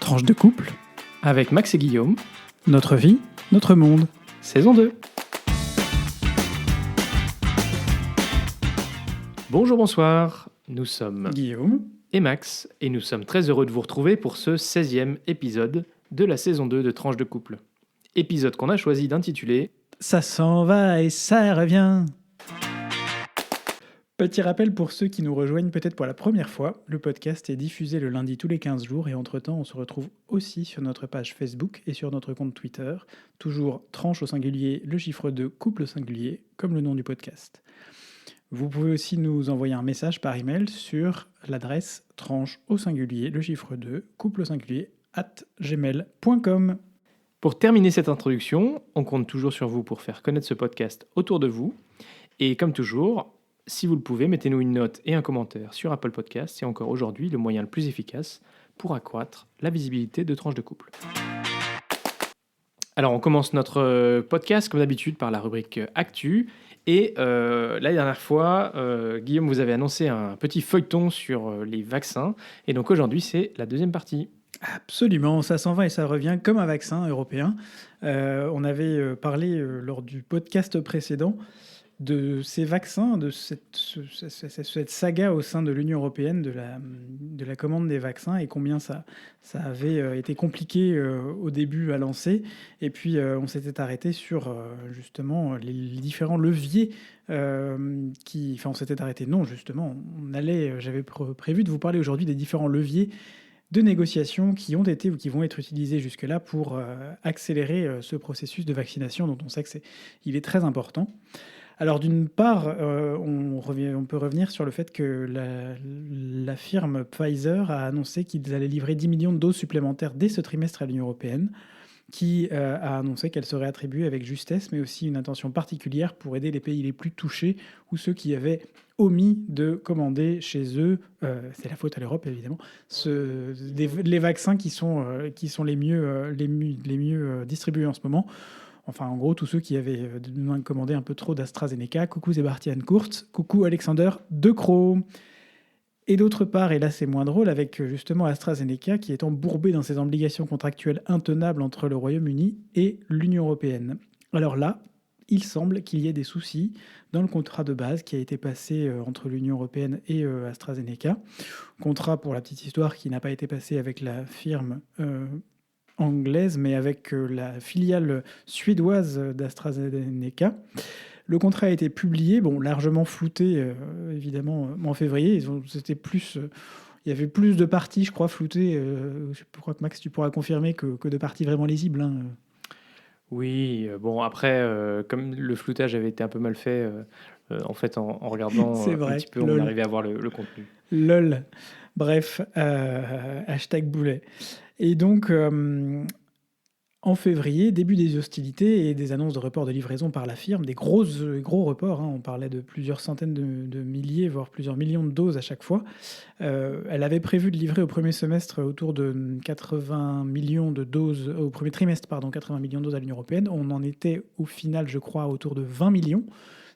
Tranche de couple, avec Max et Guillaume, notre vie, notre monde. saison 2. Bonjour, bonsoir, nous sommes Guillaume et Max, et nous sommes très heureux de vous retrouver pour ce 16e épisode de la saison 2 de Tranche de couple. Épisode qu'on a choisi d'intituler « Ça s'en va et ça revient ». Petit rappel pour ceux qui nous rejoignent peut-être pour la première fois, le podcast est diffusé le lundi tous les 15 jours et entre-temps on se retrouve aussi sur notre page Facebook et sur notre compte Twitter, toujours tranche au singulier, le chiffre 2, couple au singulier, comme le nom du podcast. Vous pouvez aussi nous envoyer un message par email sur l'adresse tranche au singulier, le chiffre 2, couple au singulier, @gmail.com. Pour terminer cette introduction, on compte toujours sur vous pour faire connaître ce podcast autour de vous. Et comme toujours, si vous le pouvez, mettez-nous une note et un commentaire sur Apple Podcasts. C'est encore aujourd'hui le moyen le plus efficace pour accroître la visibilité de Tranche de couple. Alors, on commence notre podcast, comme d'habitude, par la rubrique Actu. Et la dernière fois, Guillaume, vous avez annoncé un petit feuilleton sur les vaccins. Et donc aujourd'hui, c'est la deuxième partie. Absolument, ça s'en va et ça revient comme un vaccin européen. On avait parlé lors du podcast précédent de ces vaccins, de cette saga au sein de l'Union européenne de la commande des vaccins et combien ça avait été compliqué au début à lancer. Et puis on s'était arrêté sur justement les différents leviers on s'était arrêté, non justement, j'avais prévu de vous parler aujourd'hui des différents leviers de négociations qui ont été ou qui vont être utilisés jusque-là pour accélérer ce processus de vaccination dont on sait qu'il est très important. Alors d'une part, on peut revenir sur le fait que la firme Pfizer a annoncé qu'ils allaient livrer 10 millions de doses supplémentaires dès ce trimestre à l'Union européenne, qui a annoncé qu'elle serait attribuée avec justesse, mais aussi une intention particulière pour aider les pays les plus touchés ou ceux qui avaient omis de commander chez eux, c'est la faute à l'Europe évidemment, les vaccins qui sont les mieux distribués en ce moment. Enfin, en gros, tous ceux qui avaient commandé un peu trop d'AstraZeneca. Coucou Sebastian Kurz, coucou Alexander De Croo. Et d'autre part, et là c'est moins drôle, avec justement AstraZeneca qui est embourbé dans ses obligations contractuelles intenables entre le Royaume-Uni et l'Union européenne. Alors là, il semble qu'il y ait des soucis dans le contrat de base qui a été passé entre l'Union européenne et AstraZeneca. Contrat, pour la petite histoire, qui n'a pas été passé avec la firme anglaise, mais avec la filiale suédoise d'AstraZeneca. Le contrat a été publié, largement flouté, évidemment, en février. Il y avait plus de parties, je crois, floutées. Je crois que Max, tu pourras confirmer que de parties vraiment lisibles. Hein. Oui, après, comme le floutage avait été un peu mal fait, en fait, en regardant C'est vrai, un petit peu, on arrivait à voir le contenu. Lol. Bref, hashtag boulet. Et donc, en février, début des hostilités et des annonces de report de livraison par la firme, des gros reports, on parlait de plusieurs centaines de milliers, voire plusieurs millions de doses à chaque fois. Elle avait prévu de livrer au premier semestre autour de 80 millions de doses, au premier trimestre, 80 millions de doses à l'Union européenne. On en était au final, je crois, autour de 20 millions.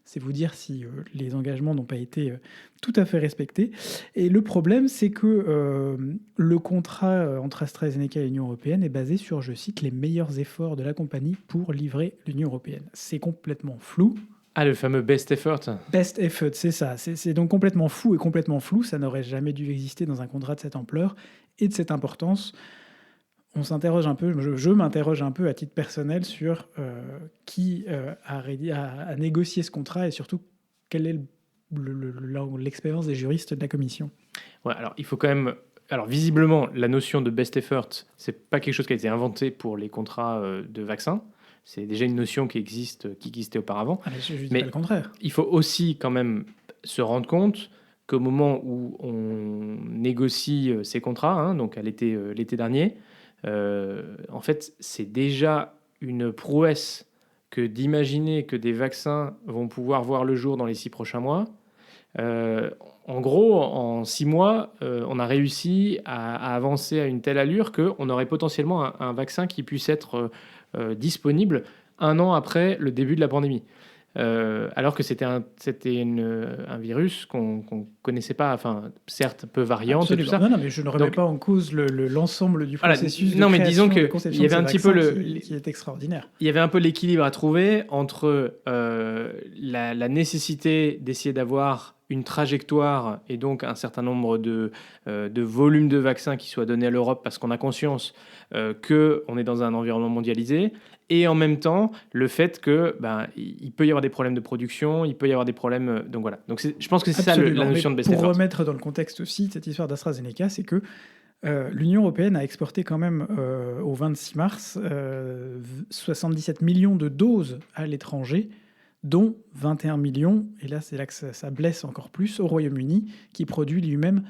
C'est vous dire si les engagements n'ont pas été tout à fait respectés. Et le problème, c'est que le contrat entre AstraZeneca et l'Union européenne est basé sur, je cite, les meilleurs efforts de la compagnie pour livrer l'Union européenne. C'est complètement flou. Ah, le fameux best effort. Best effort, c'est ça. C'est donc complètement fou et complètement flou. Ça n'aurait jamais dû exister dans un contrat de cette ampleur et de cette importance. On s'interroge un peu, je m'interroge un peu à titre personnel sur qui a négocié ce contrat et surtout quelle est l'expérience des juristes de la commission. Ouais, alors il faut quand même. Alors visiblement, la notion de best effort, c'est pas quelque chose qui a été inventé pour les contrats de vaccins. C'est déjà une notion qui existait auparavant. Je dis pas le contraire. Il faut aussi quand même se rendre compte qu'au moment où on négocie ces contrats, donc à l'été dernier, en fait, c'est déjà une prouesse que d'imaginer que des vaccins vont pouvoir voir le jour dans les 6 prochains mois. En gros, en 6 mois, on a réussi à avancer à une telle allure qu'on aurait potentiellement un vaccin qui puisse être disponible 1 an après le début de la pandémie. alors que c'était un virus qu'on connaissait pas, enfin, certes, peu variante et tout Absolument. ça. Non, mais je ne remets Donc, pas en cause l'ensemble du voilà, processus non, de mais disons création, de que conception il y de avait ces un petit peu vaccins qui est extraordinaire. il y avait un peu l'équilibre à trouver entre la nécessité d'essayer d'avoir une trajectoire et donc un certain nombre de volumes de vaccins qui soient donnés à l'Europe parce qu'on a conscience qu'on est dans un environnement mondialisé, et en même temps le fait que il peut y avoir des problèmes de production, il peut y avoir des problèmes. Donc voilà. Donc je pense que c'est ça la notion de best Pour effort. remettre dans le contexte aussi cette histoire d'AstraZeneca, c'est que l'Union européenne a exporté quand même au 26 mars 77 millions de doses à l'étranger, dont 21 millions, et là c'est là que ça blesse encore plus, au Royaume-Uni, qui produit lui-même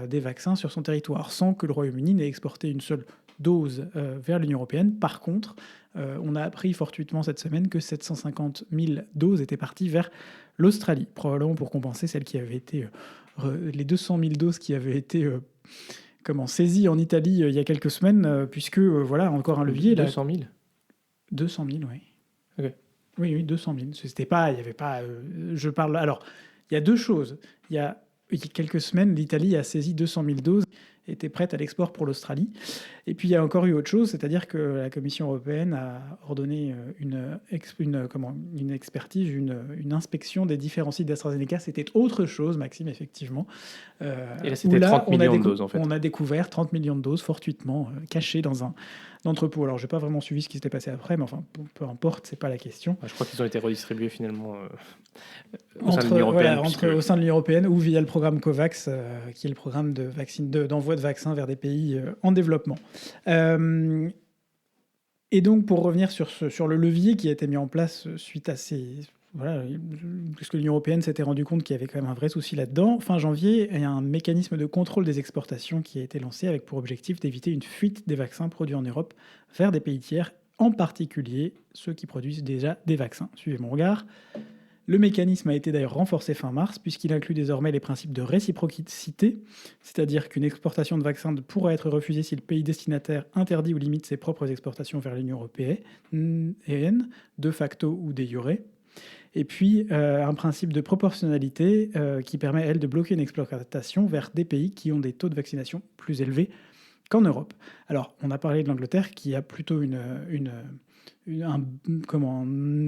des vaccins sur son territoire, sans que le Royaume-Uni n'ait exporté une seule dose vers l'Union européenne. Par contre, on a appris fortuitement cette semaine que 750 000 doses étaient parties vers l'Australie, probablement pour compenser celles qui avaient été les 200 000 doses qui avaient été saisies en Italie il y a quelques semaines, puisque voilà encore un levier. 200 000 200 000, oui. Ok. Oui, 200 000. C'était pas, il y avait pas. Je parle. Alors, il y a deux choses. Il y a quelques semaines, l'Italie a saisi 200 000 doses, était prête à l'export pour l'Australie. Et puis il y a encore eu autre chose, c'est-à-dire que la Commission européenne a ordonné une expertise, une inspection des différents sites d'AstraZeneca. C'était autre chose, Maxime, effectivement. Et là, c'était 30 millions de doses, en fait. On a découvert 30 millions de doses fortuitement cachées dans un entrepôt. Alors, je n'ai pas vraiment suivi ce qui s'était passé après, mais enfin, peu importe, c'est pas la question. Je crois qu'ils ont été redistribués finalement au sein de l'Union européenne. Au sein de l'Union européenne ou via le programme COVAX, qui est le programme d'envoi de vaccins vers des pays en développement. Et donc, pour revenir sur le levier qui a été mis en place suite à ces... Voilà, puisque l'Union européenne s'était rendu compte qu'il y avait quand même un vrai souci là-dedans. Fin janvier, il y a un mécanisme de contrôle des exportations qui a été lancé avec pour objectif d'éviter une fuite des vaccins produits en Europe vers des pays tiers, en particulier ceux qui produisent déjà des vaccins. Suivez mon regard. Le mécanisme a été d'ailleurs renforcé fin mars, puisqu'il inclut désormais les principes de réciprocité, c'est-à-dire qu'une exportation de vaccins pourra être refusée si le pays destinataire interdit ou limite ses propres exportations vers l'Union européenne, de facto ou de jure. Et puis, un principe de proportionnalité qui permet, elle, de bloquer une exportation vers des pays qui ont des taux de vaccination plus élevés qu'en Europe. Alors, on a parlé de l'Angleterre qui a plutôt une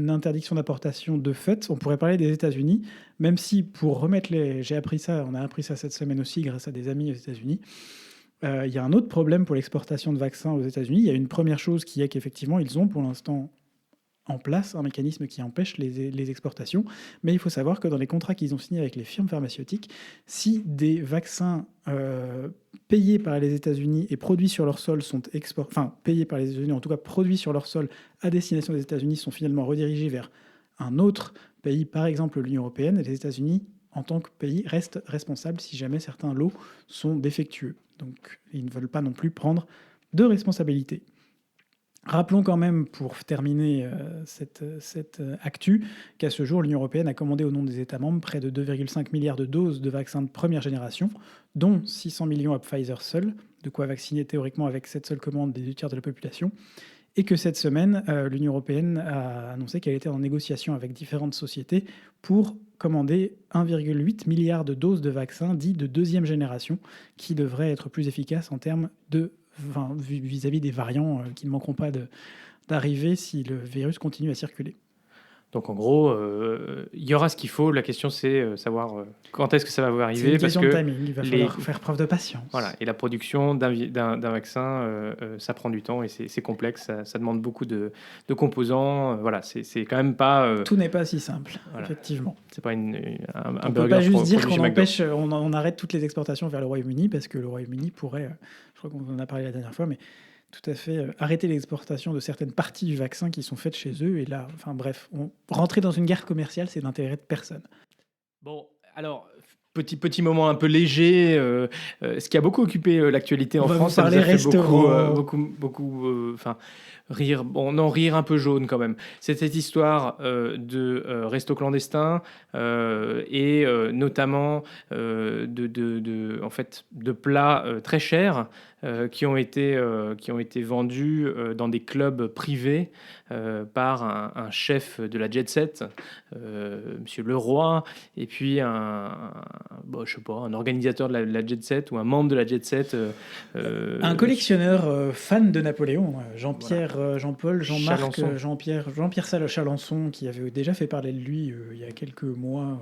interdiction d'importation de fait. On pourrait parler des États-Unis, même si pour remettre on a appris ça cette semaine aussi grâce à des amis aux États-Unis. Il y a un autre problème pour l'exportation de vaccins aux États-Unis. Il y a une première chose qui est qu'effectivement, ils ont pour l'instant en place un mécanisme qui empêche les exportations. Mais il faut savoir que dans les contrats qu'ils ont signés avec les firmes pharmaceutiques, si des vaccins payés par les États-Unis et produits sur leur sol payés par les États-Unis, en tout cas produits sur leur sol à destination des États-Unis, sont finalement redirigés vers un autre pays, par exemple l'Union européenne, et les États-Unis, en tant que pays, restent responsables si jamais certains lots sont défectueux. Donc, ils ne veulent pas non plus prendre de responsabilité. Rappelons quand même, pour terminer cette actu, qu'à ce jour, l'Union européenne a commandé au nom des États membres près de 2,5 milliards de doses de vaccins de première génération, dont 600 millions à Pfizer seul, de quoi vacciner théoriquement avec cette seule commande des 2 tiers de la population, et que cette semaine, l'Union européenne a annoncé qu'elle était en négociation avec différentes sociétés pour commander 1,8 milliard de doses de vaccins dits de deuxième génération, qui devraient être plus efficaces en termes de vis-à-vis des variants qui ne manqueront pas d'arriver si le virus continue à circuler. Donc en gros, il y aura ce qu'il faut. La question, c'est savoir quand est-ce que ça va arriver. C'est une question de timing. Il va falloir faire preuve de patience. Voilà. Et la production d'un vaccin, ça prend du temps et c'est complexe. Ça demande beaucoup de composants. Voilà, c'est quand même pas... Tout n'est pas si simple, voilà. Effectivement. C'est pas un on ne peut pas juste dire qu'on arrête toutes les exportations vers le Royaume-Uni parce que le Royaume-Uni pourrait, je crois qu'on en a parlé la dernière fois, mais tout à fait arrêter l'exportation de certaines parties du vaccin qui sont faites chez eux. Et là, enfin bref, rentrer dans une guerre commerciale, c'est d'intérêt de personne. Bon, alors, petit moment un peu léger, ce qui a beaucoup occupé l'actualité en On va France. vous Ça nous parler a fait restaurant. beaucoup, enfin, rire. Bon, non, rire un peu jaune quand même. C'est cette histoire de resto clandestin et notamment en fait, de plats très chers qui ont été vendus dans des clubs privés par un chef de la jet set, Monsieur Leroy, et puis bon, je sais pas, un organisateur de la jet set ou un membre de la jet set. Un collectionneur fan de Napoléon, Jean-Pierre, Voilà. Jean-Paul, Jean-Marc, Chalençon. Jean-Pierre Chalençon, qui avait déjà fait parler de lui il y a quelques mois,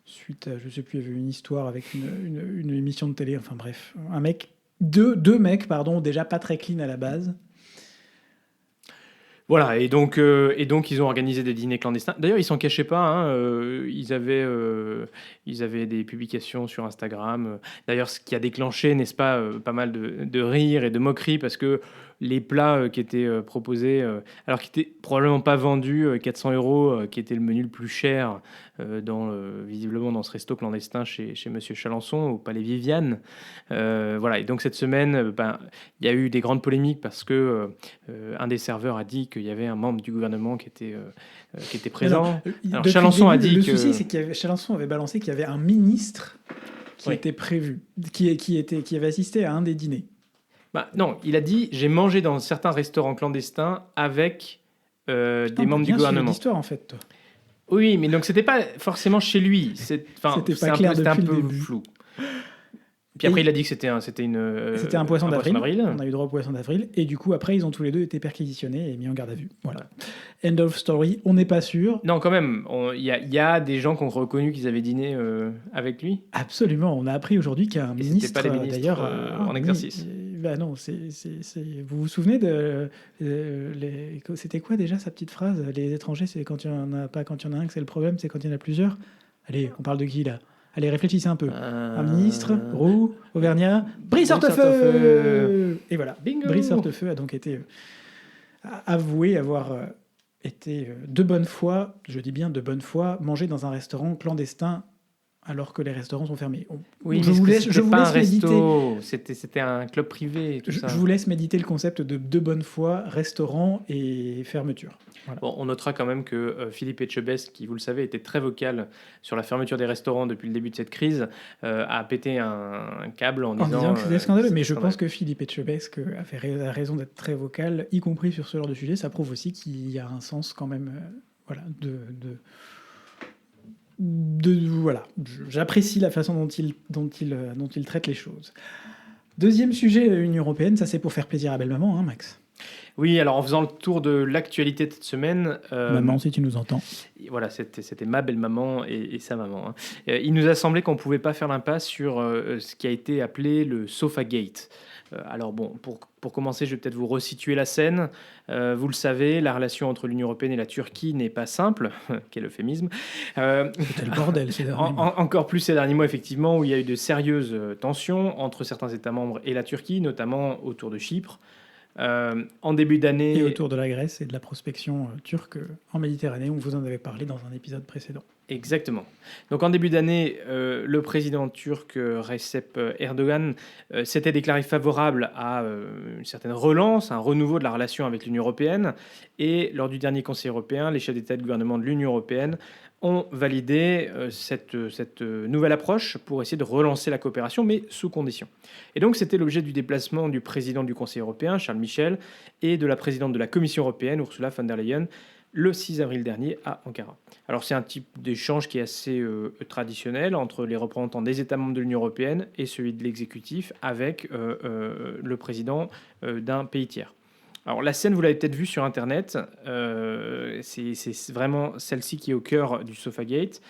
suite à, je sais plus, il y avait une histoire avec une émission de télé, enfin bref, un mec, deux mecs, pardon, déjà pas très clean à la base. Voilà, et donc ils ont organisé des dîners clandestins. D'ailleurs, ils s'en cachaient pas, hein, ils avaient des publications sur Instagram. D'ailleurs, ce qui a déclenché, n'est-ce pas, pas mal de rires et de moqueries, parce que les plats qui étaient proposés, alors qui étaient probablement pas vendus 400 €, qui était le menu le plus cher visiblement dans ce resto clandestin chez Monsieur Chalençon, au Palais Viviane. Voilà, et donc cette semaine, il y a eu des grandes polémiques parce que un des serveurs a dit qu'il y avait un membre du gouvernement qui était présent. Alors Depuis Chalençon le a début, dit le souci, c'est que Chalençon avait balancé qu'il y avait un ministre qui Oui. était prévu, qui avait assisté à un des dîners. Non, il a dit j'ai mangé dans certains restaurants clandestins avec des membres du Bien suivi gouvernement. l'histoire en fait, toi. Oui, mais donc c'était pas forcément chez lui. C'était pas clair C'était un depuis le peu début. flou. Puis après, il a dit que c'était un poisson d'avril. On a eu droit au poisson d'avril. Et du coup, après, ils ont tous les deux été perquisitionnés et mis en garde à vue. Voilà. End of story. On n'est pas sûr. Non, quand même. Il y a des gens qui ont reconnu qu'ils avaient dîné avec lui. Absolument. On a appris aujourd'hui qu'il y a un ministre, pas les ministres, d'ailleurs, en exercice. Non, vous vous souvenez de c'était quoi déjà sa petite phrase? Les étrangers, c'est quand il y en a pas, quand il y en a un que c'est le problème, c'est quand il y en a plusieurs. Allez, on parle de qui là? Allez, réfléchissez un peu. Un ministre, Roux, Auvergnat, Brice Hortefeux. Et voilà, bingo. Brice Hortefeux a donc été avoué avoir été de bonne foi, je dis bien de bonne foi, mangé dans un restaurant clandestin alors que les restaurants sont fermés. Oui, je vous laisse méditer. C'était un club privé. Tout ça. Je vous laisse méditer le concept de bonne foi, restaurant et fermeture. Voilà. Bon, on notera quand même que Philippe Etchebest, qui, vous le savez, était très vocal sur la fermeture des restaurants depuis le début de cette crise, a pété un câble en disant que c'était scandaleux. Mais je pense que Philippe Etchebest a raison d'être très vocal, y compris sur ce genre de sujet. Ça prouve aussi qu'il y a un sens quand même, voilà. J'apprécie la façon dont il traite les choses. Deuxième sujet, Union européenne, ça c'est pour faire plaisir à belle maman, hein, Max. Oui, alors en faisant le tour de l'actualité de cette semaine... maman, si tu nous entends. Voilà, c'était ma belle-maman et sa maman. Hein. Il nous a semblé qu'on ne pouvait pas faire l'impasse sur ce qui a été appelé le Sofagate. Alors bon, pour commencer, je vais peut-être vous resituer la scène. Vous le savez, la relation entre l'Union européenne et la Turquie n'est pas simple. Quel euphémisme. C'était le bordel ces derniers mois. Encore plus ces derniers mois, effectivement, où il y a eu de sérieuses tensions entre certains États membres et la Turquie, notamment autour de Chypre. En début d'année... Et autour de la Grèce et de la prospection turque en Méditerranée, on vous en avait parlé dans un épisode précédent. Exactement. Donc en début d'année, le président turc Recep Erdogan s'était déclaré favorable à une certaine relance, un renouveau de la relation avec l'Union européenne. Et lors du dernier Conseil européen, les chefs d'État et de gouvernement de l'Union européenne ont validé cette nouvelle approche pour essayer de relancer la coopération, mais sous conditions. Et donc c'était l'objet du déplacement du président du Conseil européen, Charles Michel, et de la présidente de la Commission européenne, Ursula von der Leyen, le 6 avril dernier à Ankara. Alors c'est un type d'échange qui est assez traditionnel entre les représentants des États membres de l'Union européenne et celui de l'exécutif avec le président d'un pays tiers. Alors la scène, vous l'avez peut-être vue sur Internet, c'est vraiment celle-ci qui est au cœur du Sofagate.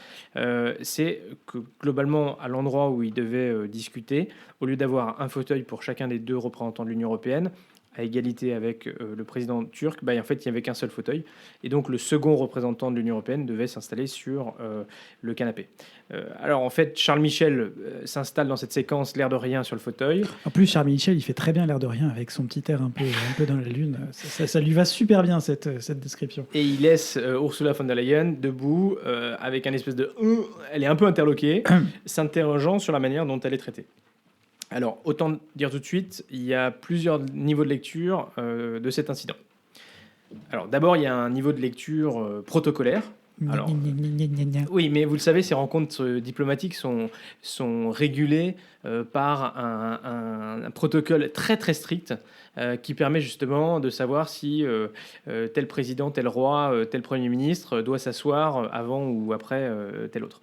C'est que globalement, à l'endroit où ils devaient discuter, au lieu d'avoir un fauteuil pour chacun des deux représentants de l'Union européenne, à égalité avec le président turc, en fait, il n'y avait qu'un seul fauteuil. Et donc, le second représentant de l'Union européenne devait s'installer sur le canapé. Alors, en fait, Charles Michel s'installe dans cette séquence, l'air de rien, sur le fauteuil. En plus, Charles Michel, il fait très bien l'air de rien avec son petit air un peu dans la lune. Ça lui va super bien, cette description. Et il laisse Ursula von der Leyen debout, avec un espèce de... elle est un peu interloquée, s'interrogeant sur la manière dont elle est traitée. Alors, autant dire tout de suite, il y a plusieurs niveaux de lecture de cet incident. Alors, d'abord, il y a un niveau de lecture protocolaire. Alors, oui, mais vous le savez, ces rencontres diplomatiques sont régulées par un protocole très très strict qui permet justement de savoir si tel président, tel roi, tel premier ministre doit s'asseoir avant ou après tel autre.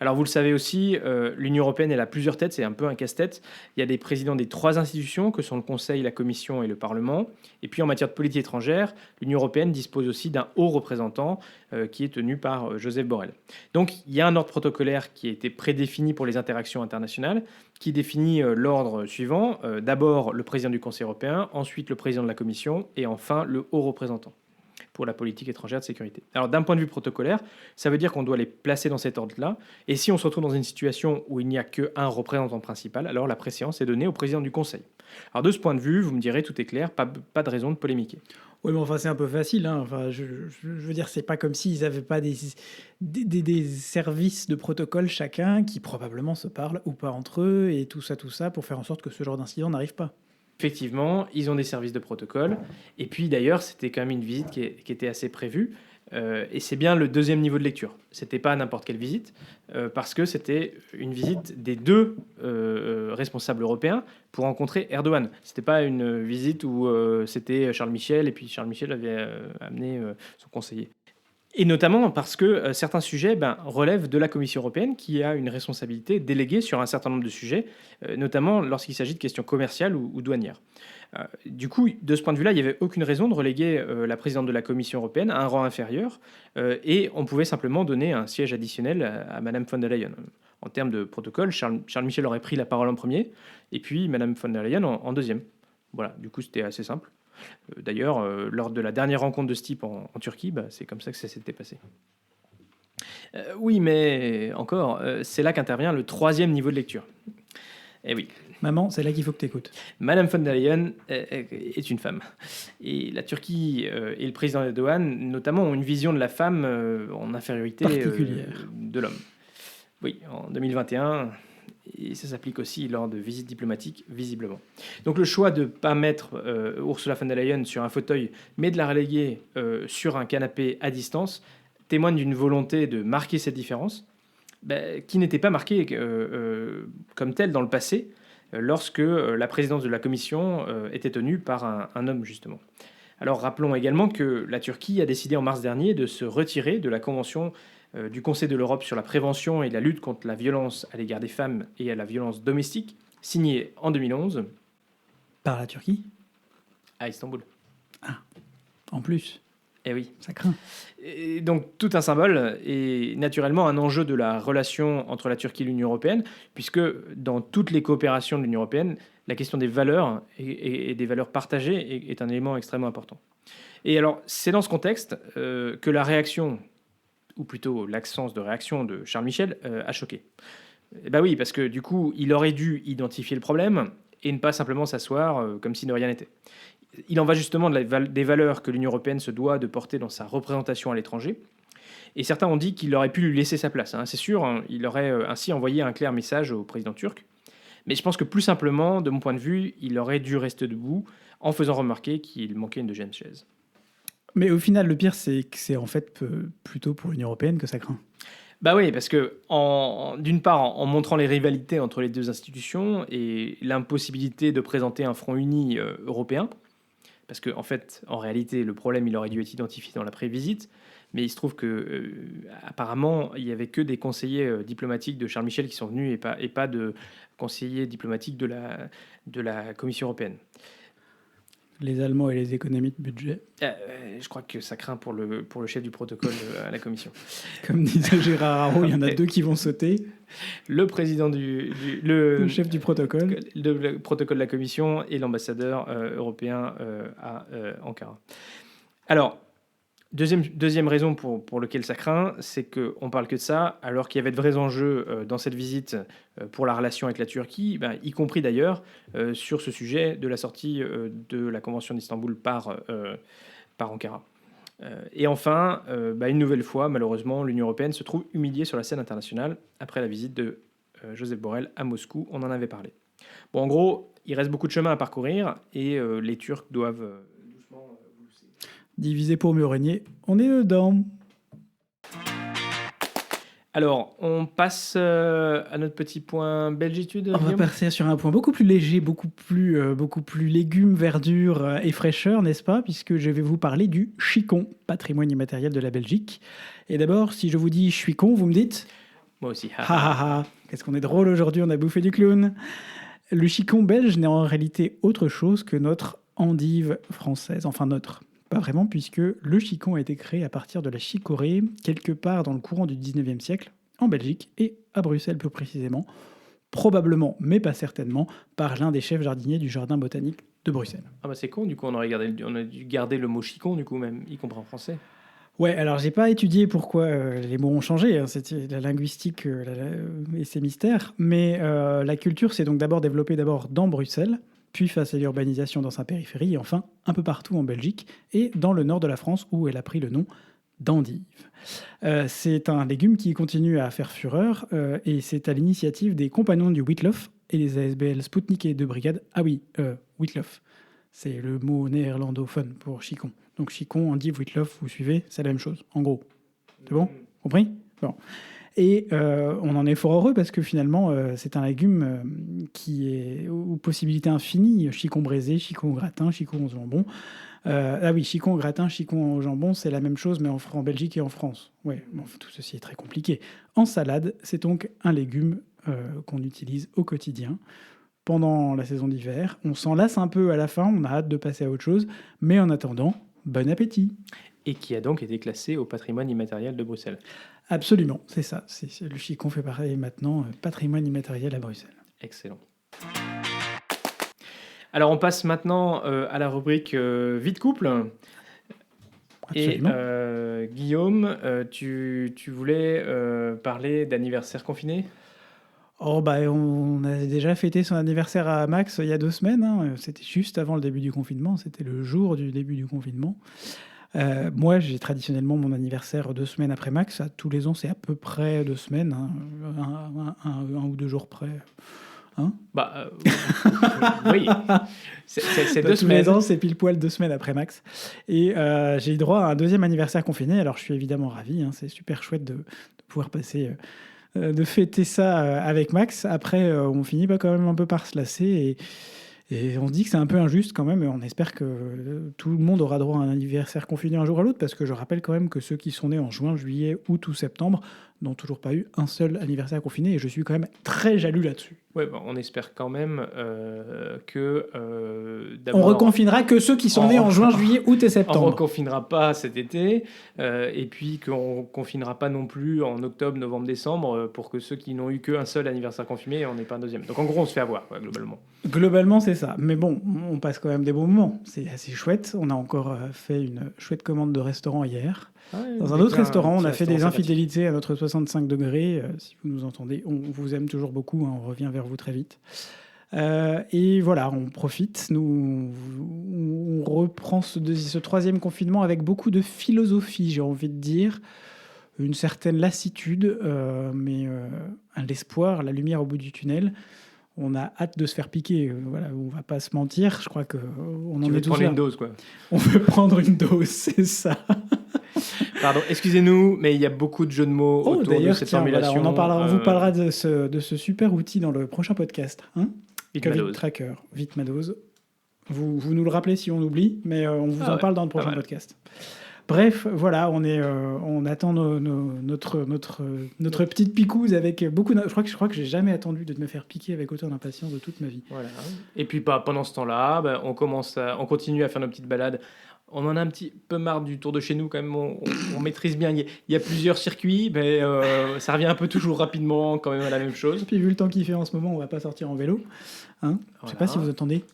Alors vous le savez aussi, l'Union européenne, elle a plusieurs têtes, c'est un peu un casse-tête. Il y a des présidents des 3 institutions, que sont le Conseil, la Commission et le Parlement. Et puis en matière de politique étrangère, l'Union européenne dispose aussi d'un haut représentant qui est tenu par Joseph Borrell. Donc il y a un ordre protocolaire qui a été prédéfini pour les interactions internationales, qui définit l'ordre suivant. D'abord le président du Conseil européen, ensuite le président de la Commission et enfin le haut représentant pour la politique étrangère de sécurité. Alors d'un point de vue protocolaire, ça veut dire qu'on doit les placer dans cet ordre-là. Et si on se retrouve dans une situation où il n'y a qu'un représentant principal, alors la préséance est donnée au président du Conseil. Alors de ce point de vue, vous me direz, tout est clair, pas de raison de polémiquer. Oui, mais enfin, c'est un peu facile. Hein. Enfin, je veux dire, c'est pas comme s'ils n'avaient pas des services de protocole chacun qui probablement se parlent ou pas entre eux et tout ça pour faire en sorte que ce genre d'incident n'arrive pas. Effectivement, ils ont des services de protocole. Et puis d'ailleurs, c'était quand même une visite qui était assez prévue. Et c'est bien le deuxième niveau de lecture. C'était pas n'importe quelle visite, parce que c'était une visite des 2 responsables européens pour rencontrer Erdogan. C'était pas une visite où c'était Charles Michel et puis Charles Michel avait amené son conseiller. Et notamment parce que certains sujets relèvent de la Commission européenne qui a une responsabilité déléguée sur un certain nombre de sujets, notamment lorsqu'il s'agit de questions commerciales ou douanières. Du coup, de ce point de vue-là, il n'y avait aucune raison de reléguer la présidente de la Commission européenne à un rang inférieur, et on pouvait simplement donner un siège additionnel à Madame von der Leyen. En termes de protocole, Charles Michel aurait pris la parole en premier, et puis Madame von der Leyen en deuxième. Voilà, du coup, c'était assez simple. D'ailleurs, lors de la dernière rencontre de ce type en Turquie, c'est comme ça que ça s'était passé. Oui, mais encore, c'est là qu'intervient le 3e niveau de lecture. Eh oui. Maman, c'est là qu'il faut que tu écoutes. Madame von der Leyen est une femme. Et la Turquie et le président Erdogan, notamment, ont une vision de la femme en infériorité de l'homme. Oui, en 2021... Et ça s'applique aussi lors de visites diplomatiques, visiblement. Donc le choix de ne pas mettre Ursula von der Leyen sur un fauteuil, mais de la reléguer sur un canapé à distance, témoigne d'une volonté de marquer cette différence, qui n'était pas marquée comme telle dans le passé, lorsque la présidence de la Commission était tenue par un homme, justement. Alors rappelons également que la Turquie a décidé en mars dernier de se retirer de la Convention du Conseil de l'Europe sur la prévention et la lutte contre la violence à l'égard des femmes et à la violence domestique, signée en 2011. Par la Turquie ? À Istanbul. Ah, en plus. Eh oui. Ça craint. Et donc tout un symbole et naturellement un enjeu de la relation entre la Turquie et l'Union européenne, puisque dans toutes les coopérations de l'Union européenne, la question des valeurs et des valeurs partagées est un élément extrêmement important. Et alors c'est dans ce contexte que la réaction, ou plutôt l'absence de réaction de Charles Michel, a choqué. Oui, parce que du coup, il aurait dû identifier le problème et ne pas simplement s'asseoir comme si de rien n'était. Il en va justement des valeurs que l'Union européenne se doit de porter dans sa représentation à l'étranger. Et certains ont dit qu'il aurait pu lui laisser sa place. C'est sûr, il aurait ainsi envoyé un clair message au président turc. Mais je pense que plus simplement, de mon point de vue, il aurait dû rester debout en faisant remarquer qu'il manquait une deuxième chaise. Mais au final, le pire, c'est que c'est en fait plutôt pour l'Union européenne que ça craint. Oui, parce que d'une part, en montrant les rivalités entre les 2 institutions et l'impossibilité de présenter un front uni européen, parce qu'en fait, en réalité, le problème, il aurait dû être identifié dans la pré-visite, mais il se trouve que apparemment, il n'y avait que des conseillers diplomatiques de Charles Michel qui sont venus et pas de conseillers diplomatiques de la Commission européenne. Les Allemands et les économies de budget. Je crois que ça craint pour le chef du protocole à la Commission. Comme disait Gérard Haraud, il y en a deux qui vont sauter. Le président le chef du protocole. Le protocole de la Commission et l'ambassadeur européen à Ankara. Alors, deuxième raison pour laquelle ça craint, c'est qu'on parle que de ça, alors qu'il y avait de vrais enjeux dans cette visite pour la relation avec la Turquie, y compris d'ailleurs sur ce sujet de la sortie de la Convention d'Istanbul par Ankara. Et enfin, une nouvelle fois, malheureusement, l'Union européenne se trouve humiliée sur la scène internationale après la visite de Josep Borrell à Moscou. On en avait parlé. Bon, en gros, il reste beaucoup de chemin à parcourir et les Turcs doivent doucement pousser. Divisé pour mieux régner, on est dedans. Alors, on passe à notre petit point belgitude. On va passer sur un point beaucoup plus léger, beaucoup plus légumes, verdure et fraîcheur, n'est-ce pas? Puisque je vais vous parler du chicon, patrimoine immatériel de la Belgique. Et d'abord, si je vous dis je suis con, vous me dites? Moi aussi. Ha ha ha. Qu'est-ce qu'on est drôle aujourd'hui, on a bouffé du clown. Le chicon belge n'est en réalité autre chose que notre endive française. Enfin, pas vraiment, puisque le chicon a été créé à partir de la chicorée, quelque part dans le courant du 19e siècle, en Belgique et à Bruxelles plus précisément, probablement, mais pas certainement, par l'un des chefs jardiniers du jardin botanique de Bruxelles. Ah c'est con, du coup on a dû garder le mot chicon, du coup même, y compris en français. Ouais, alors j'ai pas étudié pourquoi les mots ont changé, hein, c'était la linguistique et ses mystères, mais la culture s'est donc développée dans Bruxelles, puis face à l'urbanisation dans sa périphérie, et enfin un peu partout en Belgique, et dans le nord de la France, où elle a pris le nom d'endive. C'est un légume qui continue à faire fureur, et c'est à l'initiative des compagnons du Wittlof et des ASBL Sputnik et de Brigade. Ah oui, Wittlof, c'est le mot néerlandophone pour chicon. Donc chicon, endive, Wittlof, vous suivez, c'est la même chose, en gros. C'est bon? Compris? Bon. Et on en est fort heureux parce que finalement, c'est un légume qui est aux possibilités infinies. Chicon braisé, chicon au gratin, chicon au jambon. Ah oui, chicon au gratin, chicon au jambon, c'est la même chose, mais en Belgique et en France. Ouais, bon, tout ceci est très compliqué. En salade, c'est donc un légume qu'on utilise au quotidien. Pendant la saison d'hiver, on s'en lasse un peu à la fin, on a hâte de passer à autre chose, mais en attendant, bon appétit. Et qui a donc été classé au patrimoine immatériel de Bruxelles. Absolument, c'est ça. Le chicon fait pareil maintenant, patrimoine immatériel à Bruxelles. Excellent. Alors on passe maintenant à la rubrique vie de couple. Absolument. Et Guillaume, tu voulais parler d'anniversaire confiné ? On a déjà fêté son anniversaire à Max il y a 2 semaines. Hein. C'était juste avant le début du confinement. C'était le jour du début du confinement. Moi, j'ai traditionnellement mon anniversaire 2 semaines après Max. Tous les ans, c'est à peu près 2 semaines, hein, un ou 2 jours près. Hein? Oui, c'est 2 tous semaines. Les ans, c'est pile poil 2 semaines après Max. Et j'ai eu droit à un deuxième anniversaire confiné. Alors, je suis évidemment ravi. Hein, c'est super chouette de pouvoir passer, de fêter ça avec Max. Après, on finit quand même un peu par se lasser et on se dit que c'est un peu injuste quand même, et on espère que tout le monde aura droit à un anniversaire confiné un jour à l'autre, parce que je rappelle quand même que ceux qui sont nés en juin, juillet, août ou septembre n'ont toujours pas eu un seul anniversaire confiné, et je suis quand même très jaloux là-dessus. Ouais, on espère quand même que d'abord... On reconfinera que ceux qui sont nés en juin, juillet, août et septembre. On reconfinera pas cet été, et puis qu'on confinera pas non plus en octobre, novembre, décembre, pour que ceux qui n'ont eu qu'un seul anniversaire confiné en aient pas un deuxième. Donc en gros, on se fait avoir, globalement. Globalement, c'est ça. Mais bon, on passe quand même des bons moments. C'est assez chouette. On a encore fait une chouette commande de restaurant hier. Dans un autre restaurant, on a fait des infidélités à notre 65 degrés. Si vous nous entendez, on vous aime toujours beaucoup. Hein, on revient vers vous très vite. Et voilà, on profite. Nous, on reprend ce troisième confinement avec beaucoup de philosophie, j'ai envie de dire. Une certaine lassitude, mais l'espoir, la lumière au bout du tunnel. On a hâte de se faire piquer. Voilà, on va pas se mentir. Je crois qu'on en est tous là. Tu veux prendre une dose, quoi. On veut prendre une dose, c'est ça. Pardon, excusez-nous, mais il y a beaucoup de jeux de mots autour de cette formulation. Voilà, on vous parlera de ce super outil dans le prochain podcast. Hein, Vite Tracker, vite ma dose. Vous nous le rappelez si on oublie, mais on vous en parle dans le prochain podcast. Bref, voilà, on attend notre petite picouse avec beaucoup. Je crois que j'ai jamais attendu de me faire piquer avec autant d'impatience de toute ma vie. Voilà. Et puis pendant ce temps-là, on continue à faire nos petites balades. On en a un petit peu marre du tour de chez nous quand même. On maîtrise bien. Il y a plusieurs circuits, mais ça revient un peu toujours rapidement quand même à la même chose. Puis vu le temps qu'il fait en ce moment, on va pas sortir en vélo. Hein. Je sais pas si vous entendez.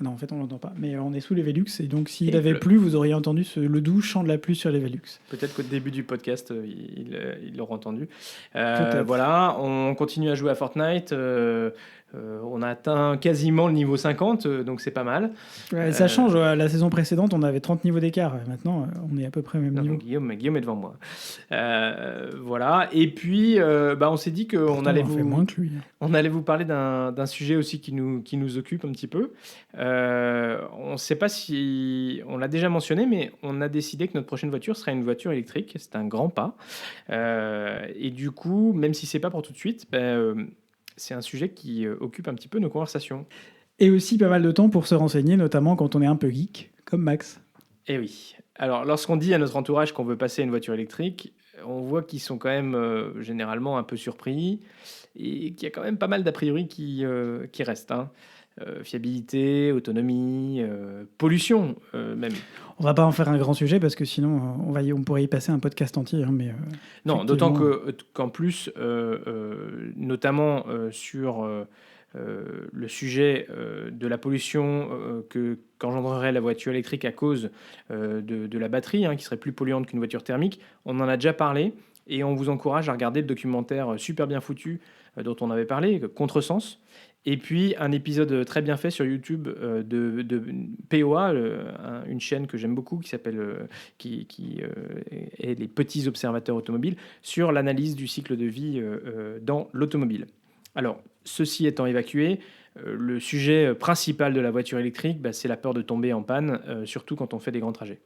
Ah non, en fait, on l'entend pas. Mais on est sous les Velux, et donc s'il avait plu, vous auriez entendu le doux chant de la pluie sur les Velux. Peut-être qu'au début du podcast, ils l'auront entendu. Voilà, on continue à jouer à Fortnite. On a atteint quasiment le niveau 50, donc c'est pas mal. Ouais, ça change. La saison précédente, on avait 30 niveaux d'écart. Maintenant, on est à peu près au même niveau. Guillaume est devant moi. Voilà. Et puis, on s'est dit qu'on allait on allait vous parler d'un sujet aussi qui nous occupe un petit peu. On ne sait pas si on l'a déjà mentionné, mais on a décidé que notre prochaine voiture sera une voiture électrique. C'est un grand pas. Et du coup, même si c'est pas pour tout de suite, c'est un sujet qui occupe un petit peu nos conversations. Et aussi pas mal de temps pour se renseigner, notamment quand on est un peu geek, comme Max. Eh oui. Alors, lorsqu'on dit à notre entourage qu'on veut passer à une voiture électrique, on voit qu'ils sont quand même généralement un peu surpris et qu'il y a quand même pas mal d'a priori qui restent. Hein. Fiabilité, autonomie, pollution même. On va pas en faire un grand sujet parce que sinon on pourrait y passer un podcast entier. Hein, mais, non, d'autant qu'en plus, notamment sur le sujet de la pollution qu'engendrerait la voiture électrique à cause de la batterie, qui serait plus polluante qu'une voiture thermique, on en a déjà parlé et on vous encourage à regarder le documentaire super bien foutu dont on avait parlé, Contresens. Et puis un épisode très bien fait sur YouTube de POA, une chaîne que j'aime beaucoup qui s'appelle qui est les petits observateurs automobiles, sur l'analyse du cycle de vie dans l'automobile. Alors, ceci étant évacué, le sujet principal de la voiture électrique, c'est la peur de tomber en panne, surtout quand on fait des grands trajets.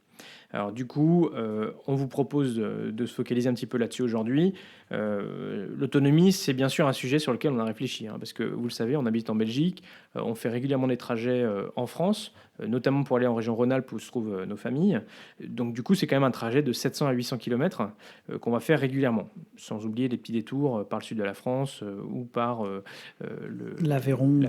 Alors du coup, on vous propose de se focaliser un petit peu là-dessus aujourd'hui. L'autonomie, c'est bien sûr un sujet sur lequel on a réfléchi, parce que vous le savez, on habite en Belgique, on fait régulièrement des trajets en France, notamment pour aller en région Rhône-Alpes où se trouvent nos familles. Donc du coup, c'est quand même un trajet de 700 à 800 km qu'on va faire régulièrement, sans oublier des petits détours par le sud de la France ou par l'Aveyron.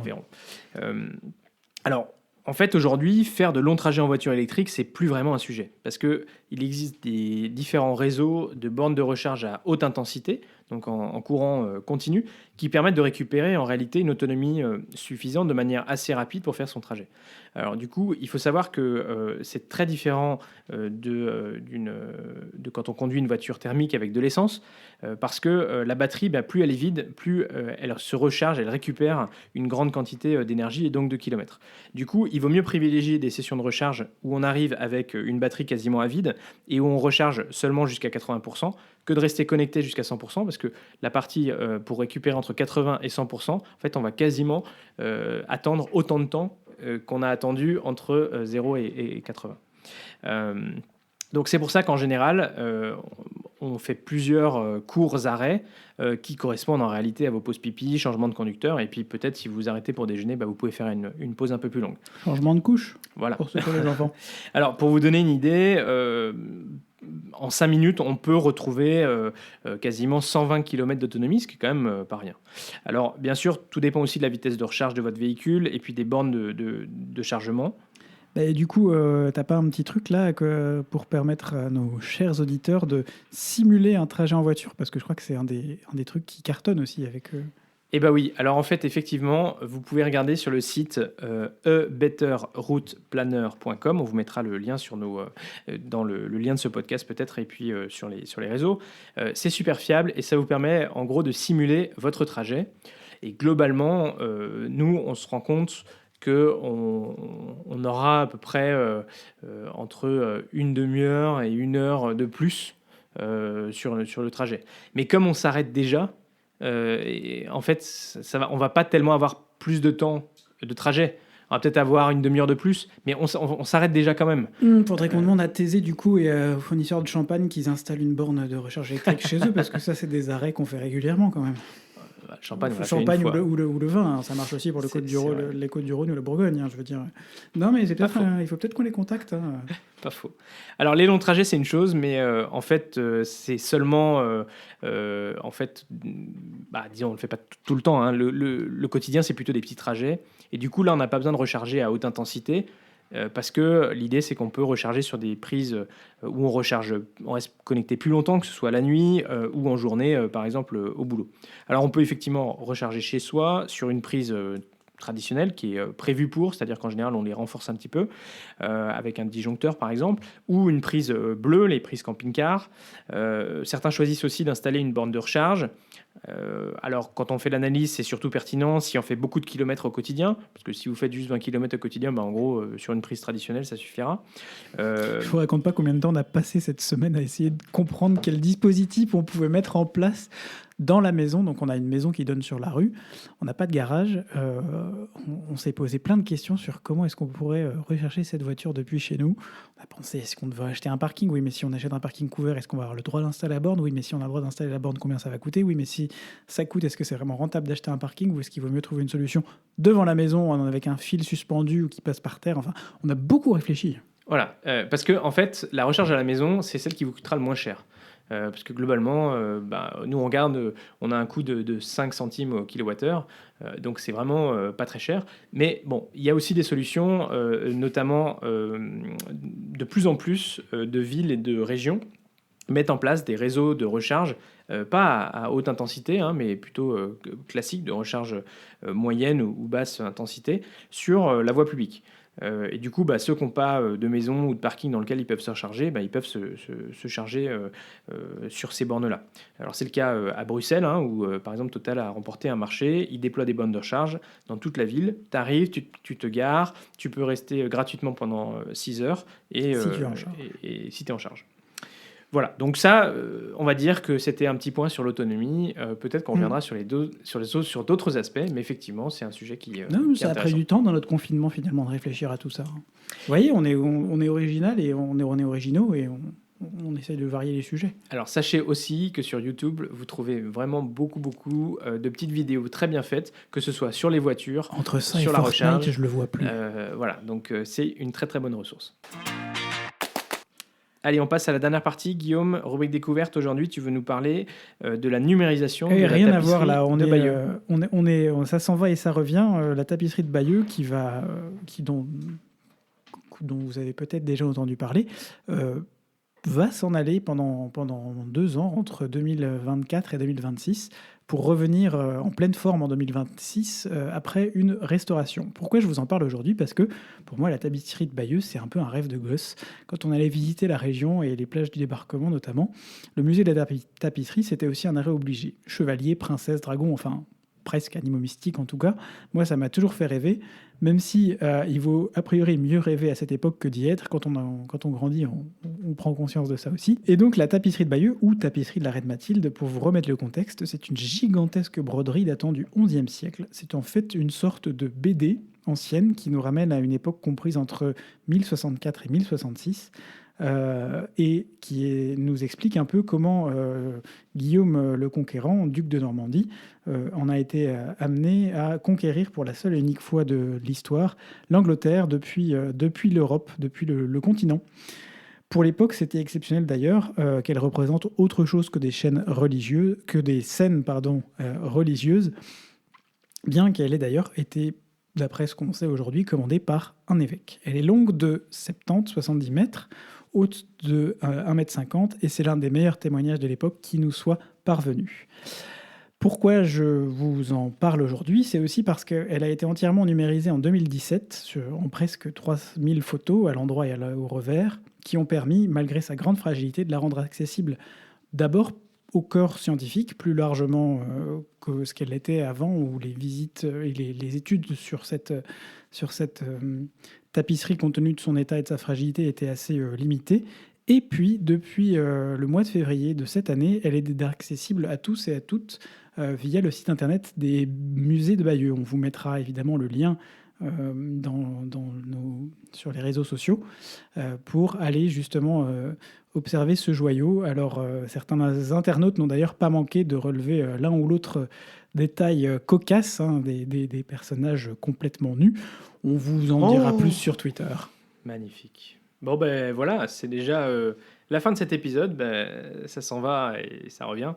Alors, en fait, aujourd'hui, faire de longs trajets en voiture électrique, c'est plus vraiment un sujet. Parce qu'il existe des différents réseaux de bornes de recharge à haute intensité, donc en courant continu, qui permettent de récupérer en réalité une autonomie suffisante de manière assez rapide pour faire son trajet. Alors du coup, il faut savoir que c'est très différent de quand on conduit une voiture thermique avec de l'essence, parce que la batterie, plus elle est vide, plus elle se recharge, elle récupère une grande quantité d'énergie et donc de kilomètres. Du coup, il vaut mieux privilégier des sessions de recharge où on arrive avec une batterie quasiment à vide et où on recharge seulement jusqu'à 80%, que de rester connecté jusqu'à 100%, parce que la partie pour récupérer entre 80 et 100%, en fait, on va quasiment attendre autant de temps qu'on a attendu entre 0 et 80. Donc c'est pour ça qu'en général, on fait plusieurs courts arrêts qui correspondent en réalité à vos pauses pipi, changement de conducteur, et puis peut-être si vous arrêtez pour déjeuner, vous pouvez faire une pause un peu plus longue. Changement de couche, voilà. Pour les enfants. Alors pour vous donner une idée, en 5 minutes, on peut retrouver quasiment 120 km d'autonomie, ce qui est quand même pas rien. Alors bien sûr, tout dépend aussi de la vitesse de recharge de votre véhicule et puis des bornes de chargement. Et du coup, t'as pas un petit truc là pour permettre à nos chers auditeurs de simuler un trajet en voiture? Parce que je crois que c'est un des trucs qui cartonne aussi avec eux. Eh bien oui, alors en fait, effectivement, vous pouvez regarder sur le site ebetterrouteplanner.com. On vous mettra le lien dans le lien de ce podcast peut-être, et puis sur les réseaux. C'est super fiable et ça vous permet en gros de simuler votre trajet. Et globalement, nous, on se rend compte qu'on aura à peu près entre une demi-heure et 1 heure de plus sur le trajet. Mais comme on s'arrête déjà, en fait, on va pas tellement avoir plus de temps de trajet. On va peut-être avoir une demi-heure de plus, mais on s'arrête déjà quand même. Faudrait qu'on demande à Thésée du coup et aux fournisseurs de champagne qu'ils installent une borne de recharge électrique chez eux, parce que ça, c'est des arrêts qu'on fait régulièrement quand même. Le champagne, on l'a fait champagne une fois. ou le vin, hein, ça marche aussi pour les Côtes du Rhône ou la Bourgogne, hein, je veux dire. Non, mais c'est peut-être il faut peut-être qu'on les contacte. Hein. Pas faux. Alors les longs trajets c'est une chose, mais en fait c'est seulement, en fait, disons on le fait pas tout le temps. Hein. Le quotidien c'est plutôt des petits trajets, et du coup là on n'a pas besoin de recharger à haute intensité. Parce que l'idée c'est qu'on peut recharger sur des prises où on reste connecté plus longtemps, que ce soit la nuit ou en journée, par exemple au boulot. Alors on peut effectivement recharger chez soi sur une prise traditionnelle qui est prévue pour, c'est-à-dire qu'en général on les renforce un petit peu avec un disjoncteur par exemple, ou une prise bleue, les prises camping-car. Certains choisissent aussi d'installer une borne de recharge. Alors, quand on fait l'analyse, c'est surtout pertinent si on fait beaucoup de kilomètres au quotidien, parce que si vous faites juste 20 kilomètres au quotidien, en gros, sur une prise traditionnelle, ça suffira. Je vous raconte pas combien de temps on a passé cette semaine à essayer de comprendre quel dispositif on pouvait mettre en place dans la maison. Donc, on a une maison qui donne sur la rue, on n'a pas de garage. On s'est posé plein de questions sur comment est-ce qu'on pourrait rechercher cette voiture depuis chez nous. On a pensé, est-ce qu'on devrait acheter un parking? Oui, mais si on achète un parking couvert, est-ce qu'on va avoir le droit d'installer la borne? Oui, mais si on a le droit d'installer la borne, combien ça va coûter? Oui, mais si ça coûte, est-ce que c'est vraiment rentable d'acheter un parking, ou est-ce qu'il vaut mieux trouver une solution devant la maison avec un fil suspendu ou qui passe par terre? Enfin, on a beaucoup réfléchi. Voilà, parce que en fait, la recharge à la maison, c'est celle qui vous coûtera le moins cher. Parce que globalement, nous on regarde, on a un coût de 5 centimes au kilowattheure, donc c'est vraiment pas très cher. Mais bon, il y a aussi des solutions, notamment de plus en plus de villes et de régions mettent en place des réseaux de recharge, pas à haute intensité, hein, mais plutôt classique, de recharge moyenne ou basse intensité, sur la voie publique. Et du coup, ceux qui n'ont pas de maison ou de parking dans lequel ils peuvent se recharger, ils peuvent se charger sur ces bornes-là. Alors c'est le cas à Bruxelles, hein, où par exemple Total a remporté un marché, il déploie des bornes de recharge dans toute la ville. Tu arrives, tu te gares, tu peux rester gratuitement pendant 6 heures et, si tu es en charge. Et si tu es en charge. Voilà, donc ça, on va dire que c'était un petit point sur l'autonomie. Peut-être qu'on reviendra sur sur d'autres aspects, mais effectivement, c'est un sujet qui non, qui est ça a pris du temps dans notre confinement finalement de réfléchir à tout ça. Vous voyez, on est original et on est originaux et on essaye de varier les sujets. Alors sachez aussi que sur YouTube, vous trouvez vraiment beaucoup de petites vidéos très bien faites, que ce soit sur les voitures, entre ça sur et la Fortnite, recharge. je le vois plus. Voilà, donc c'est une très très bonne ressource. Allez, on passe à la dernière partie. Guillaume, rubrique découverte. Aujourd'hui, tu veux nous parler de la numérisation de la rien à tapisserie voir là. de Bayeux. Ça s'en va et ça revient. La tapisserie de Bayeux, dont vous avez peut-être déjà entendu parler, va s'en aller pendant 2 ans, entre 2024 et 2026, pour revenir en pleine forme en 2026 après une restauration. Pourquoi je vous en parle aujourd'hui? Parce que pour moi, la tapisserie de Bayeux, c'est un peu un rêve de gosse. Quand on allait visiter la région et les plages du débarquement notamment, le musée de la tapisserie, c'était aussi un arrêt obligé. Chevalier, princesse, dragon, enfin presque animaux mystiques en tout cas. Moi, ça m'a toujours fait rêver, même si il vaut a priori mieux rêver à cette époque que d'y être. Quand on grandit, on prend conscience de ça aussi. Et donc la tapisserie de Bayeux, ou tapisserie de la Reine Mathilde, pour vous remettre le contexte, c'est une gigantesque broderie datant du XIe siècle. C'est en fait une sorte de BD ancienne qui nous ramène à une époque comprise entre 1064 et 1066. Et qui nous explique un peu comment Guillaume le Conquérant, duc de Normandie, en a été amené à conquérir pour la seule et unique fois de l'histoire l'Angleterre depuis l'Europe, depuis le continent. Pour l'époque, c'était exceptionnel d'ailleurs qu'elle représente autre chose que des scènes religieuses, religieuses, bien qu'elle ait d'ailleurs été, d'après ce qu'on sait aujourd'hui, commandée par un évêque. Elle est longue de 70-70 mètres, haute de 1,50 m, et c'est l'un des meilleurs témoignages de l'époque qui nous soit parvenu. Pourquoi je vous en parle aujourd'hui? C'est aussi parce qu'elle a été entièrement numérisée en 2017, en presque 3000 photos à l'endroit et au revers, qui ont permis, malgré sa grande fragilité, de la rendre accessible d'abord au corps scientifique, plus largement que ce qu'elle était avant, où les visites et les études sur cette tapisserie, compte tenu de son état et de sa fragilité, étaient assez limitées. Et puis, depuis le mois de février de cette année, elle est accessible à tous et à toutes via le site internet des musées de Bayeux. On vous mettra évidemment le lien sur les réseaux sociaux pour aller justement observer ce joyau. Alors, certains internautes n'ont d'ailleurs pas manqué de relever l'un ou l'autre détail cocasse, hein, des personnages complètement nus. On vous en dira plus sur Twitter. Magnifique. Bon, ben voilà, c'est déjà la fin de cet épisode. Ben, ça s'en va et ça revient.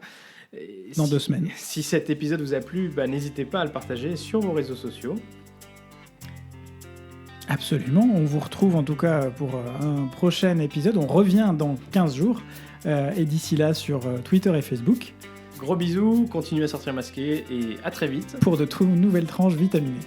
Et dans 2 semaines. Si cet épisode vous a plu, ben, n'hésitez pas à le partager sur vos réseaux sociaux. Absolument, on vous retrouve en tout cas pour un prochain épisode. On revient dans 15 jours et d'ici là sur Twitter et Facebook. Gros bisous, continuez à sortir masqué et à très vite pour de nouvelles tranches vitaminées.